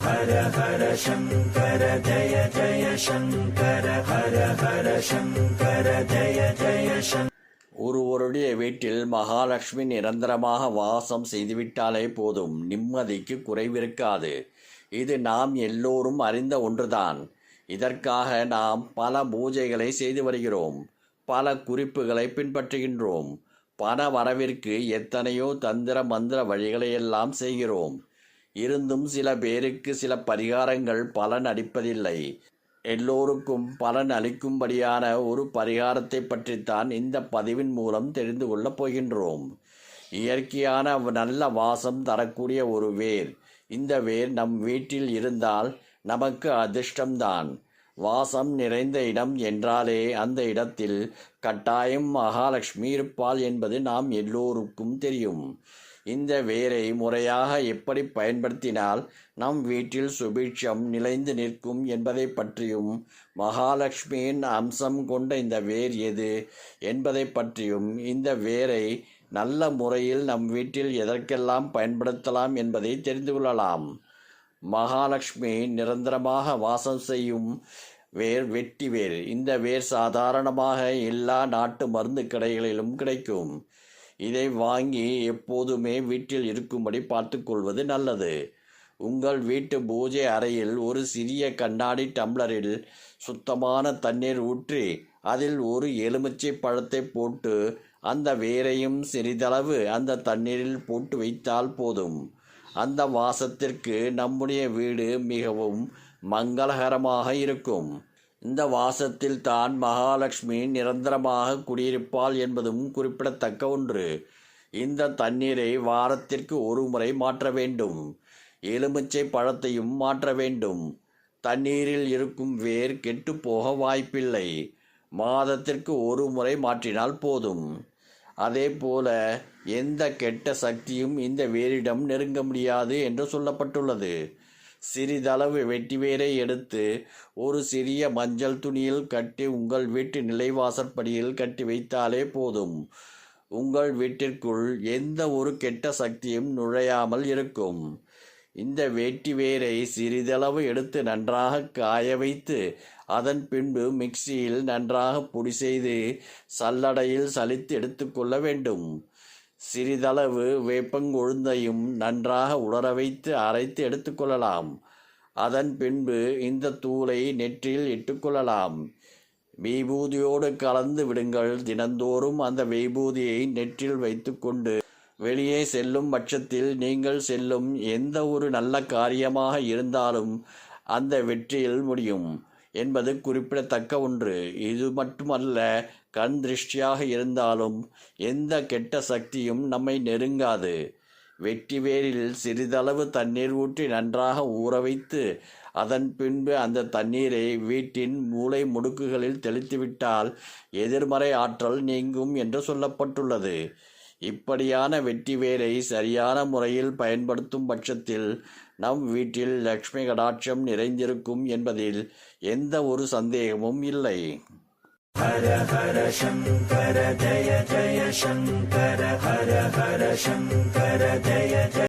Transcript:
ஹர ஹர சங்கர ஜய ஜய சங்கர ஹர ஹர சங்கர ஜய ஜய சங்கர. ஒருவருடைய வீட்டில் மகாலட்சுமி நிரந்தரமாக வாசம் செய்துவிட்டாலே போதும், நிம்மதிக்கு குறைவிருக்காது. இது நாம் எல்லோரும் அறிந்த ஒன்றுதான். இதற்காக நாம் பல பூஜைகளை செய்து வருகிறோம், பல குறிப்புகளை பின்பற்றுகின்றோம். பண வரவிற்கு எத்தனையோ தந்திர மந்திர வழிகளையெல்லாம் செய்கிறோம். இருந்தும் சில பேருக்கு சில பரிகாரங்கள் பலன் அளிப்பதில்லை. எல்லோருக்கும் பலன் அளிக்கும்படியான ஒரு பரிகாரத்தை பற்றித்தான் இந்த பதிவின் மூலம் தெரிந்து கொள்ளப் போகின்றோம். இயற்கையான நல்ல வாசம் தரக்கூடிய ஒரு வேர். இந்த வேர் நம் வீட்டில் இருந்தால் நமக்கு அதிர்ஷ்டம்தான். வாசம் நிறைந்த இடம் என்றாலே அந்த இடத்தில் கட்டாயம் மகாலட்சுமி இருப்பாள் என்பது நாம் எல்லோருக்கும் தெரியும். இந்த வேரை முறையாக எப்படி பயன்படுத்தினால் நம் வீட்டில் சுபிட்சம் நிலைந்து நிற்கும் என்பதை பற்றியும், மகாலட்சுமியின் அம்சம் கொண்ட இந்த வேர் எது என்பதை பற்றியும், இந்த வேரை நல்ல முறையில் நம் வீட்டில் எதற்கெல்லாம் பயன்படுத்தலாம் என்பதை தெரிந்து கொள்ளலாம். மகாலட்சுமி நிரந்தரமாக வாசம் செய்யும் வேர் வெட்டி வேர். இந்த வேர் சாதாரணமாக எல்லா நாட்டு மருந்து கடைகளிலும் கிடைக்கும். இதை வாங்கி எப்போதுமே வீட்டில் இருக்கும்படி பார்த்துக்கொள்வது நல்லது. உங்கள் வீட்டு பூஜை அறையில் ஒரு சிறிய கண்ணாடி டம்ளரில் சுத்தமான தண்ணீர் ஊற்றி அதில் ஒரு எலுமிச்சை பழத்தை போட்டு அந்த வேரையும் சிறிதளவு அந்த தண்ணீரில் போட்டு வைத்தால் போதும். அந்த வாசத்திற்கு நம்முடைய வீடு மிகவும் மங்களகரமாக இருக்கும். இந்த வாசத்தில் தான் மகாலட்சுமி நிரந்தரமாக குடியிருப்பாள் என்பதும் குறிப்பிடத்தக்க ஒன்று. இந்த தண்ணீரை வாரத்திற்கு ஒரு முறை மாற்ற வேண்டும். எலுமிச்சை பழத்தையும் மாற்ற வேண்டும். தண்ணீரில் இருக்கும் வேர் கெட்டு போக வாய்ப்பில்லை. மாதத்திற்கு ஒரு முறை மாற்றினால் போதும். அதே போல எந்த கெட்ட சக்தியும் இந்த வேரிடம் நெருங்க முடியாது என்று சொல்லப்பட்டுள்ளது. சிறிதளவு வெட்டி வேரை எடுத்து ஒரு சிறிய மஞ்சள் துணியில் கட்டி உங்கள் வீட்டு நிலைவாசற்படியில் கட்டி வைத்தாலே போதும். உங்கள் வீட்டிற்குள் எந்த ஒரு கெட்ட சக்தியும் நுழையாமல் இருக்கும். இந்த வெட்டி வேரை சிறிதளவு எடுத்து நன்றாக காய வைத்து அதன் பின்பு மிக்சியில் நன்றாக பொடி செய்து சல்லடையில் சலித்து எடுத்துக்கொள்ள வேண்டும். சிறிதளவு வேப்பங்கொழுந்தையும் நன்றாக உலர வைத்து அரைத்து எடுத்துக்கொள்ளலாம். அதன் பின்பு இந்த தூளை நெற்றியில் இட்டுக்கொள்ளலாம். விபூதியோடு கலந்து விடுங்கள். தினந்தோறும் அந்த விபூதியை நெற்றில் வைத்து கொண்டு வெளியே செல்லும் பட்சத்தில் நீங்கள் செல்லும் எந்த ஒரு நல்ல காரியமாக இருந்தாலும் அந்த வெற்றியில் முடியும் என்பது குறிப்பிடத்தக்க ஒன்று. இது மட்டுமல்ல, கண் திருஷ்டியாக இருந்தாலும் எந்த கெட்ட சக்தியும் நம்மை நெருங்காது. வெட்டி வேரில் சிறிதளவு தண்ணீர் ஊற்றி நன்றாக ஊற வைத்து அதன் பின்பு அந்த தண்ணீரை வீட்டின் மூலை முடுக்குகளில் தெளித்துவிட்டால் எதிர்மறை ஆற்றல் நீங்கும் என்று சொல்லப்பட்டுள்ளது. இப்படியான வெட்டி வேரை சரியான முறையில் பயன்படுத்தும் பட்சத்தில் நம் வீட்டில் லக்ஷ்மி கடாட்சம் நிறைந்திருக்கும் என்பதில் எந்த ஒரு சந்தேகமும் இல்லை. ஹர ஹர சங்கர ஜய ஜய சங்கர ஹர ஹர சங்கர ஜய ஜய